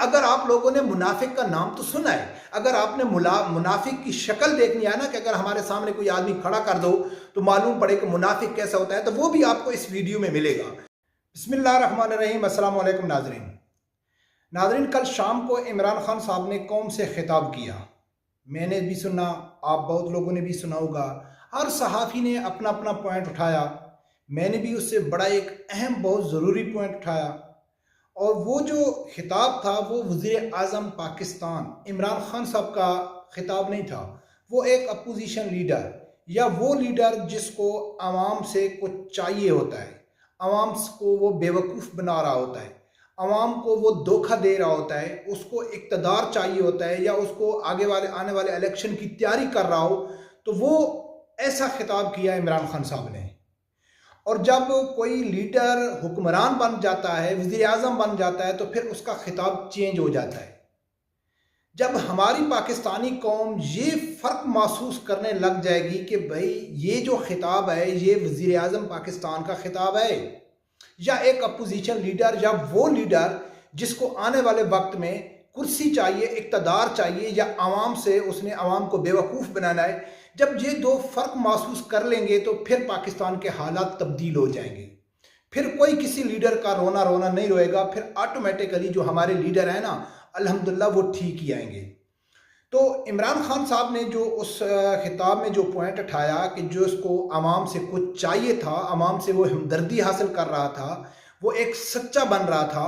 अगर आप लोगों ने मुनाफिक का नाम तो सुना है, अगर आपने मुनाफिक की शक्ल देखनी है ना, कि अगर हमारे सामने कोई आदमी खड़ा कर दो तो मालूम पड़े कि मुनाफिक कैसा होता है, तो वो भी आपको इस वीडियो में मिलेगा। बिस्मिल्लाहिर्रहमानिर्रहीम। अस्सलाम वालेकुम नाजरीन। नाजरीन, कल शाम को इमरान खान साहब ने कौम से खिताब किया। मैंने भी सुना, आप बहुत लोगों ने भी सुना होगा। हर सहाफ़ी ने अपना अपना पॉइंट उठाया। मैंने भी उससे बड़ा एक अहम बहुत ज़रूरी पॉइंट उठाया, और वो जो खिताब था वो वज़ीर आज़म पाकिस्तान इमरान खान साहब का खिताब नहीं था। वो एक अपोजिशन लीडर, या वो लीडर जिसको आवाम से कुछ चाहिए होता है, आवाम को वो बेवकूफ़ बना रहा होता है, आवाम को वो धोखा दे रहा होता है, उसको इक़्तिदार चाहिए होता है, या उसको आने वाले इलेक्शन की तैयारी कर रहा हो, तो वो ऐसा खिताब किया इमरान खान साहब ने। और जब कोई लीडर हुक्मरान बन जाता है, वज़ीर आज़म बन जाता है, तो फिर उसका खिताब चेंज हो जाता है। जब हमारी पाकिस्तानी कौम ये फ़र्क महसूस करने लग जाएगी कि भाई ये जो खिताब है ये वज़ीर आज़म पाकिस्तान का खिताब है, या एक अपोजिशन लीडर, या वो लीडर जिसको आने वाले वक्त में कुर्सी चाहिए, इक़्तिदार चाहिए, या आवाम से उसने आवाम को बेवकूफ़ बनाना है, जब ये दो फ़र्क महसूस कर लेंगे तो फिर पाकिस्तान के हालात तब्दील हो जाएंगे। फिर कोई किसी लीडर का रोना रोना नहीं रोएगा, फिर ऑटोमेटिकली जो हमारे लीडर हैं ना, अल्हम्दुलिल्लाह वो ठीक ही आएंगे। तो इमरान खान साहब ने जो उस खिताब में जो पॉइंट उठाया कि जो उसको आवाम से कुछ चाहिए था, आवाम से वो हमदर्दी हासिल कर रहा था, वो एक सच्चा बन रहा था,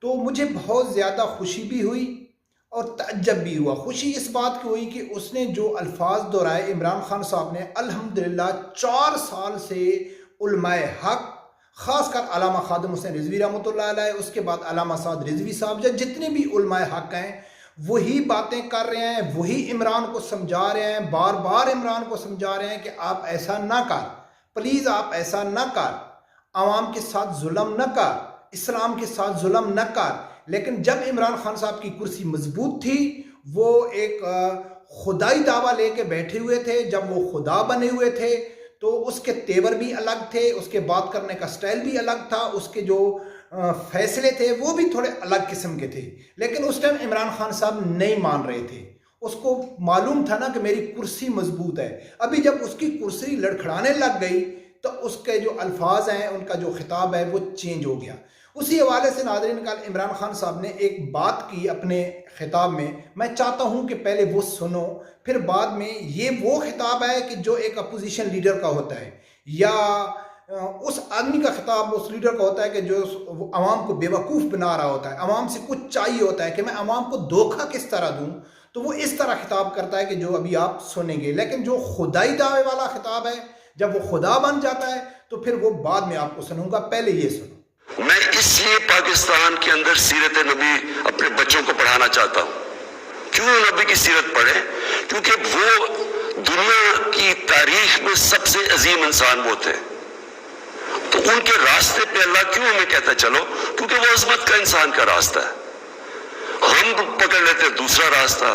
तो मुझे बहुत ज़्यादा खुशी भी हुई और तअज्जुब भी हुआ। खुशी इस बात की हुई कि उसने जो अल्फाज दोहराए इमरान खान साहब ने, अल्हम्दुलिल्लाह 4 साल से उलमाए हक, ख़ासकर अल्लामा खादिम हुसैन रिज़वी रहमतुल्लाह अलैह, उसके बाद अल्लामा साद रिज़वी साहब, जितने भी उलमाए हक हैं वही बातें कर रहे हैं, वही इमरान को समझा रहे हैं, बार बार इमरान को समझा रहे हैं कि आप ऐसा ना कर, प्लीज़ आप ऐसा ना कर, आवाम के साथ जुल्म न कर, इस्लाम के साथ जुल्म न कर। लेकिन जब इमरान खान साहब की कुर्सी मजबूत थी, वो एक खुदाई दावा लेके बैठे हुए थे, जब वो खुदा बने हुए थे तो उसके तेवर भी अलग थे, उसके बात करने का स्टाइल भी अलग था, उसके जो फैसले थे वो भी थोड़े अलग किस्म के थे। लेकिन उस टाइम इमरान खान साहब नहीं मान रहे थे, उसको मालूम था ना कि मेरी कुर्सी मजबूत है। अभी जब उसकी कुर्सी लड़खड़ाने लग गई तो उसके जो अल्फाज हैं, उनका जो खिताब है वो चेंज हो गया। उसी हवाले से नाज़रीन, कल इमरान खान साहब ने एक बात की अपने खिताब में, मैं चाहता हूँ कि पहले वो सुनो, फिर बाद में ये वो खिताब है कि जो एक अपोजिशन लीडर का होता है, या उस आदमी का खिताब उस लीडर का होता है कि जो आवाम को बेवकूफ़ बना रहा होता है, आवाम से कुछ चाहिए होता है कि मैं आवाम को धोखा किस तरह दूँ, तो वो इस तरह खिताब करता है कि जो अभी आप सुनेंगे। लेकिन जो खुदाई दावे वाला खिताब है, जब वो खुदा बन जाता है तो फिर वो बाद में आपको सुनूंगा, पहले ये सुनो। मैं इसलिए पाकिस्तान के अंदर सीरत नबी अपने बच्चों को पढ़ाना चाहता हूँ। क्यों नबी की सीरत पढ़े? क्योंकि वो दुनिया की तारीख में सबसे अजीम इंसान वो थे। तो उनके रास्ते पे अल्लाह क्यों हमें कहता चलो? क्योंकि वो अजमत का इंसान का रास्ता है। हम पकड़ लेते हैं दूसरा रास्ता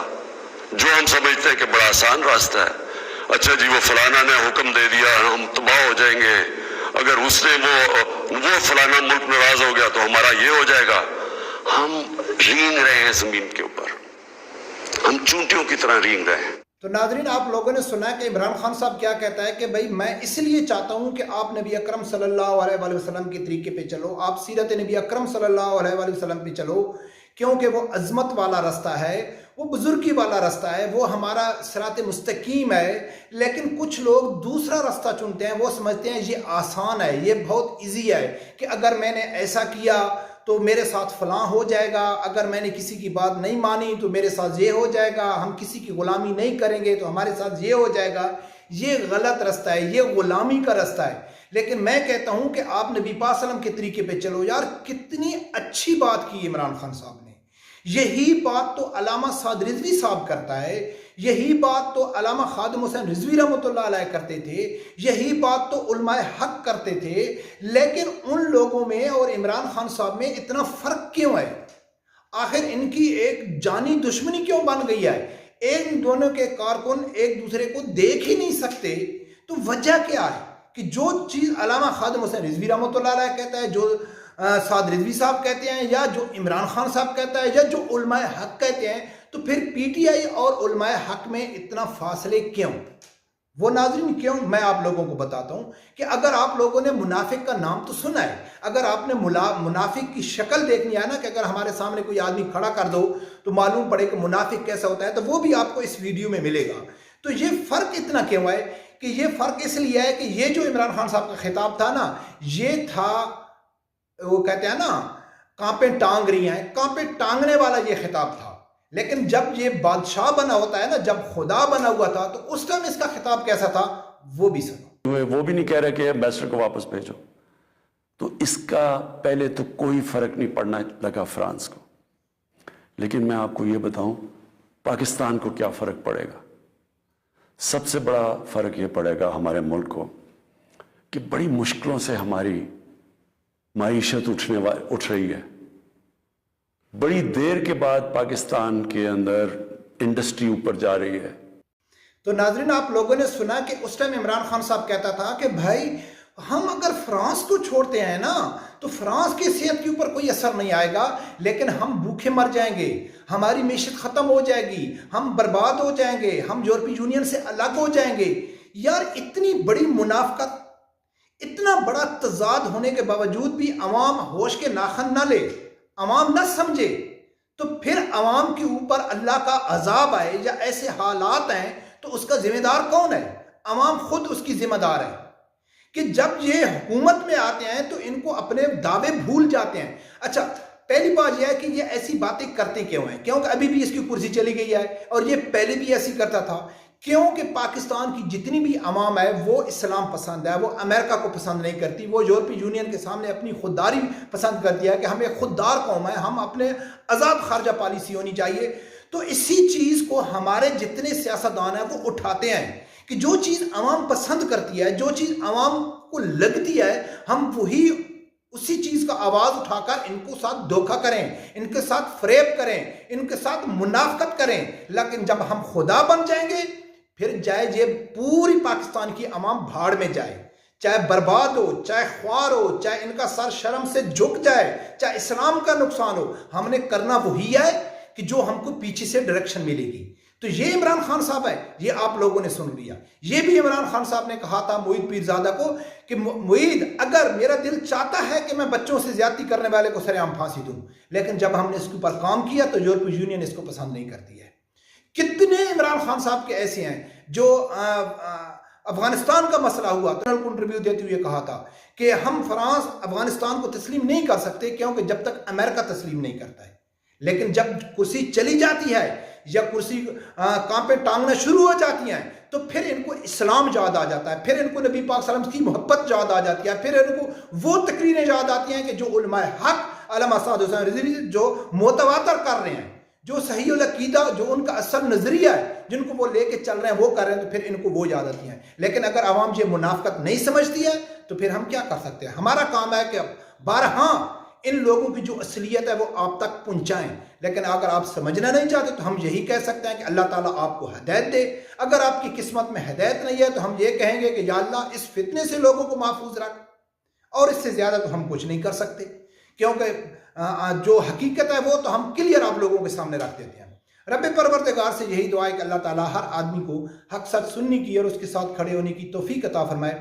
जो हम समझते हैं कि बड़ा आसान रास्ता है। अच्छा जी, वो फलाना ने हुक्म दे दिया, हम तबाह हो जाएंगे, अगर उसने वो फलाना मुल्क नाराज हो गया तो हमारा ये हो जाएगा। हम रींग रहे हैं जमीन के ऊपर, हम चूंटियों की तरह रींग रहे हैं। तो नाजरीन, आप लोगों ने सुना कि इमरान खान साहब क्या कहता है कि भाई मैं इसलिए चाहता हूं कि आप नबी अकरम सल्लल्लाहु अलैहि वसल्लम के तरीके पे चलो, आप सीरत नबी अकरम सल्लल्लाहु अलैहि वसल्लम पे चलो, क्योंकि वो अजमत वाला रास्ता है, वो बुजुर्गी वाला रास्ता है, वो हमारा सिरात मुस्तकीम है। लेकिन कुछ लोग दूसरा रास्ता चुनते हैं, वो समझते हैं ये आसान है, ये बहुत इजी है, कि अगर मैंने ऐसा किया तो मेरे साथ फलां हो जाएगा, अगर मैंने किसी की बात नहीं मानी तो मेरे साथ ये हो जाएगा, हम किसी की गुलामी नहीं करेंगे तो हमारे साथ ये हो जाएगा। ये गलत रास्ता है, ये गुलामी का रास्ता है। लेकिन मैं कहता हूं कि आप नबी पाक सल्लल्लाहु अलैहि वसल्लम के तरीके पे चलो। यार, कितनी अच्छी बात की इमरान खान साहब ने। यही बात तो अल्लामा साद रिज़वी साहब करता है, यही बात तो अल्लामा खादिम हुसैन रिज़वी रहमतुल्लाह अलैह करते थे, यही बात तो उलमाए हक करते थे। लेकिन उन लोगों में और इमरान खान साहब में इतना फ़र्क क्यों है? आखिर इनकी एक जानी दुश्मनी क्यों बन गई है? इन दोनों के कारकुन एक दूसरे को देख ही नहीं सकते। तो वजह क्या है कि जो चीज़ अल्लामा खादिम हुसैन रिज़वी रहमतुल्लाह अलैह कहता है, जो साद रिजवी साहब कहते हैं या जो इमरान खान साहब कहता है या जो उलमाए हक कहते हैं, तो फिर पीटीआई और उलमाए हक में इतना फासले क्यों? वो नाज़रीन क्यों, मैं आप लोगों को बताता हूं कि अगर आप लोगों ने मुनाफिक का नाम तो सुना है, अगर आपने मुनाफिक की शक्ल देखनी है ना, कि अगर हमारे सामने कोई आदमी खड़ा कर दो तो मालूम पड़े कि मुनाफिक कैसा होता है, तो वो भी आपको इस वीडियो में मिलेगा। तो ये फ़र्क इतना क्यों है? कि ये फ़र्क इसलिए है कि ये जो इमरान खान साहब का खिताब था ना, ये था, वो कहते हैं ना कांपे टांग रही हैं, कांपे टांगने वाला ये खिताब था। लेकिन जब ये बादशाह बना होता है ना, जब खुदा बना हुआ था, तो उस टाइम इसका खिताब कैसा था वो भी सुनो। वो भी नहीं कह रहे कि एम्बेसडर को वापस भेजो, तो इसका पहले तो कोई फर्क नहीं पड़ना लगा फ्रांस को। लेकिन मैं आपको ये बताऊं, पाकिस्तान को क्या फर्क पड़ेगा? सबसे बड़ा फर्क ये पड़ेगा हमारे मुल्क को कि बड़ी मुश्किलों से हमारी माईशत उठ रही है। बड़ी देर के बाद पाकिस्तान के अंदर इंडस्ट्री ऊपर जा रही है। तो नाजरीन, आप लोगों ने सुना कि उस टाइम इमरान खान साहब कहता था कि भाई हम अगर फ्रांस को छोड़ते हैं ना, तो फ्रांस की सेहत के ऊपर कोई असर नहीं आएगा, लेकिन हम भूखे मर जाएंगे, हमारी मीशत खत्म हो जाएगी, हम बर्बाद हो जाएंगे, हम यूरोपीय यूनियन से अलग हो जाएंगे। यार, इतनी बड़ी मुनाफकत, इतना बड़ा तजाद होने के बावजूद भी अवाम होश के नाखन न ले, अवाम न समझे, तो फिर अवाम के ऊपर अल्लाह का अजाब आए या ऐसे हालात आए, तो उसका जिम्मेदार कौन है? अवाम खुद उसकी जिम्मेदार है। कि जब ये हुकूमत में आते हैं तो इनको अपने दावे भूल जाते हैं। अच्छा, पहली बात यह है कि ये ऐसी बातें करते क्यों हैं? क्योंकि अभी भी इसकी कुर्सी चली गई है और ये पहले भी ऐसी करता था। क्योंकि पाकिस्तान की जितनी भी अवाम है वो इस्लाम पसंद है, वो अमेरिका को पसंद नहीं करती, वो यूरोपीय यूनियन के सामने अपनी खुददारी पसंद करती है कि हम एक खुददार कौम है, हम अपने आज़ाद खारजा पॉलिसी होनी चाहिए। तो इसी चीज़ को हमारे जितने सियासतदान हैं वो उठाते हैं कि जो चीज़ अवाम पसंद करती है, जो चीज़ अवाम को लगती है, हम वही उसी चीज़ का आवाज़ उठाकर इनको साथ धोखा करें, इनके साथ फरेब करें, इनके साथ मुनाफकत करें। लेकिन जब हम खुदा बन जाएंगे, फिर जाए ये पूरी पाकिस्तान की अवाम भाड़ में जाए, चाहे बर्बाद हो, चाहे ख्वार हो, चाहे इनका सर शर्म से झुक जाए, चाहे इस्लाम का नुकसान हो, हमने करना वही है कि जो हमको पीछे से डायरेक्शन मिलेगी। तो ये इमरान खान साहब है, ये आप लोगों ने सुन लिया। ये भी इमरान खान साहब ने कहा था मोईद पीरजादा को कि मोईद, अगर मेरा दिल चाहता है कि मैं बच्चों से ज्यादती करने वाले को सरेआम फांसी दूं, लेकिन जब हमने इसके ऊपर काम किया तो यूरोपीय यूनियन इसको पसंद नहीं करती है। कितने इमरान खान साहब के ऐसे हैं जो अफगानिस्तान का मसला हुआ तो इंटरव्यू देते हुए कहा था कि हम फ्रांस अफगानिस्तान को तस्लीम नहीं कर सकते, क्योंकि जब तक अमेरिका तस्लीम नहीं करता है। लेकिन जब कुर्सी चली जाती है या कुर्सी कांपे टांगना शुरू हो जाती हैं, तो फिर इनको इस्लाम याद आ जाता है, फिर इनको नबी पाक सल्लल्लाहु अलैहि वसल्लम की मोहब्बत याद आ जाती है, फिर इनको वो तकरीरें याद आती हैं कि जो उलमाए हक अल्लामा साद हुसैन रिजवी जो मुतवातर कर रहे हैं, जो सही उल अकीदा, जो उनका असल नजरिया है, जिनको वो लेके चल रहे हैं, वो कर रहे हैं, तो फिर इनको वो याद आती हैं। लेकिन अगर आवाम ये मुनाफकत नहीं समझती है तो फिर हम क्या कर सकते हैं? हमारा काम है कि बारहा इन लोगों की जो असलियत है वो आप तक पहुंचाएं। लेकिन अगर आप समझना नहीं चाहते तो हम यही कह सकते हैं कि अल्लाह ताला आपको हिदायत दे। अगर आपकी किस्मत में हिदायत नहीं है तो हम ये कहेंगे कि या अल्लाह इस फितने से लोगों को महफूज रख, और इससे ज़्यादा तो हम कुछ नहीं कर सकते, क्योंकि जो हकीकत है वो तो हम क्लियर आप लोगों के सामने रख देते हैं। रब परवरदिगार से यही दुआ है कि अल्लाह ताला हर आदमी को हक सच सुनने की और उसके साथ खड़े होने की तौफीक अता फरमाए।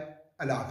अल्लाह हाफ़िज़।